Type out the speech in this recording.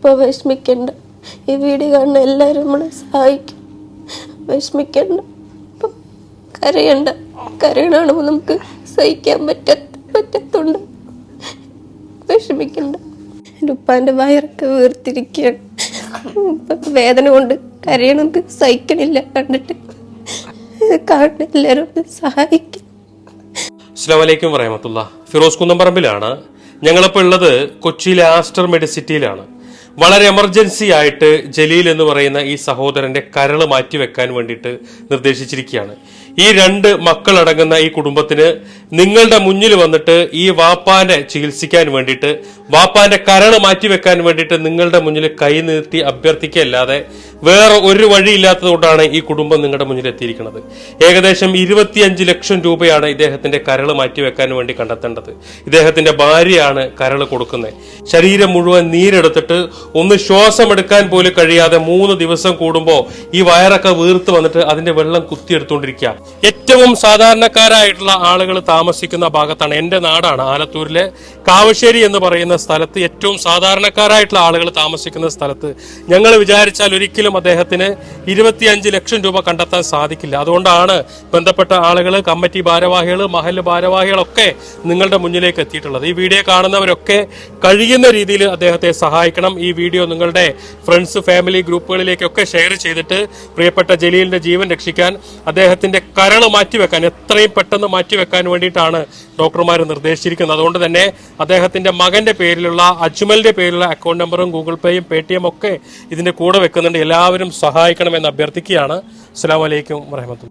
ഇപ്പോൾ വിഷമിക്കണ്ട. ഈ വീഡിയോ കാണുന്ന എല്ലാവരും നമ്മളെ സഹായിക്കും. വിഷമിക്കണ്ട, ഇപ്പം കരയണ്ട. കരയണാണോ നമുക്ക് സഹിക്കാൻ പറ്റത്തുണ്ട്. വിഷമിക്കണ്ട. എൻ്റെ ഉപ്പാൻ്റെ വയറൊക്കെ വീർത്തിരിക്കുകയാണ്. വേദന കൊണ്ട് കരയണത് സഹിക്കണില്ല. കണ്ടിട്ട് കാണുന്ന എല്ലാവരും സഹായിക്കും. അസ്സലാമു അലൈക്കും വറഹ്മത്തുള്ളാഹി. ഫിറോസ് കുന്നംപറമ്പിലാണ്. ഞങ്ങളിപ്പോൾ ഉള്ളത് കൊച്ചിയിലെ ആസ്റ്റർ മെഡിസിറ്റിയിലാണ്. വളരെ എമർജൻസി ആയിട്ട് ജലീൽ എന്ന് പറയുന്ന ഈ സഹോദരന്റെ കരള് മാറ്റിവെക്കാൻ വേണ്ടിയിട്ട് നിർദ്ദേശിച്ചിരിക്കുകയാണ്. ഈ 2 മക്കളടങ്ങുന്ന ഈ കുടുംബത്തിന് നിങ്ങളുടെ മുന്നിൽ വന്നിട്ട് ഈ വാപ്പാന്റെ ചികിത്സിക്കാൻ വേണ്ടിയിട്ട്, വാപ്പാന്റെ കരള് മാറ്റിവെക്കാൻ വേണ്ടിയിട്ട് നിങ്ങളുടെ മുന്നിൽ കൈ നീട്ടി അഭ്യർത്ഥിക്കല്ലാതെ വേറെ ഒരു വഴിയില്ലാത്തതുകൊണ്ടാണ് ഈ കുടുംബം നിങ്ങളുടെ മുന്നിൽ എത്തിയിരിക്കുന്നത്. ഏകദേശം 25 ലക്ഷം രൂപയാണ് ഇദ്ദേഹത്തിന്റെ കരള് മാറ്റിവെക്കാൻ വേണ്ടി കണ്ടെത്തേണ്ടത്. ഇദ്ദേഹത്തിന്റെ ഭാര്യയാണ് കരള് കൊടുക്കുന്നത്. ശരീരം മുഴുവൻ നീരെടുത്തിട്ട് ഒന്ന് ശ്വാസം എടുക്കാൻ പോലും കഴിയാതെ 3 ദിവസം കൂടുമ്പോൾ ഈ വയറൊക്കെ വീർത്ത് വന്നിട്ട് അതിന്റെ വെള്ളം കുത്തിയെടുത്തുകൊണ്ടിരിക്കുക. ഏറ്റവും സാധാരണക്കാരായിട്ടുള്ള ആളുകൾ താമസിക്കുന്ന ഭാഗത്താണ്. എന്റെ നാടാണ് ആലത്തൂരിലെ കാവശ്ശേരി എന്ന് പറയുന്ന സ്ഥലത്ത് ഏറ്റവും സാധാരണക്കാരായിട്ടുള്ള ആളുകൾ താമസിക്കുന്ന സ്ഥലത്ത് ഞങ്ങൾ വിചാരിച്ചാൽ ഒരിക്കലും അദ്ദേഹത്തിന് 25 ലക്ഷം രൂപ കണ്ടെത്താൻ സാധിക്കില്ല. അതുകൊണ്ടാണ് ബന്ധപ്പെട്ട ആളുകൾ, കമ്മിറ്റി ഭാരവാഹികൾ, മഹല്ല് ഭാരവാഹികളൊക്കെ നിങ്ങളുടെ മുന്നിലേക്ക് എത്തിയിട്ടുള്ളത്. ഈ വീഡിയോ കാണുന്നവരൊക്കെ കഴിയുന്ന രീതിയിൽ അദ്ദേഹത്തെ സഹായിക്കണം. ഈ വീഡിയോ നിങ്ങളുടെ ഫ്രണ്ട്സ്, ഫാമിലി ഗ്രൂപ്പുകളിലേക്കൊക്കെ ഷെയർ ചെയ്തിട്ട് പ്രിയപ്പെട്ട ജലീലിന്റെ ജീവൻ രക്ഷിക്കാൻ, അദ്ദേഹത്തിന്റെ കരള് മാറ്റിവെക്കാൻ, എത്രയും പെട്ടെന്ന് മാറ്റിവെക്കാൻ വേണ്ടിയിട്ടാണ് ഡോക്ടർമാർ നിർദ്ദേശിച്ചിരിക്കുന്നത്. അതുകൊണ്ട് തന്നെ അദ്ദേഹത്തിന്റെ മകന്റെ പേരിലുള്ള, അജ്മലിന്റെ പേരിലുള്ള അക്കൗണ്ട് നമ്പറും ഗൂഗിൾ പേയും പേടിഎം ഒക്കെ ഇതിന്റെ കൂടെ വെക്കുന്നുണ്ട്. എല്ലാവരും സഹായിക്കണമെന്ന് അഭ്യർത്ഥിക്കുകയാണ്. അസ്സലാമു അലൈക്കും വറഹ്മത്തുള്ളാഹി.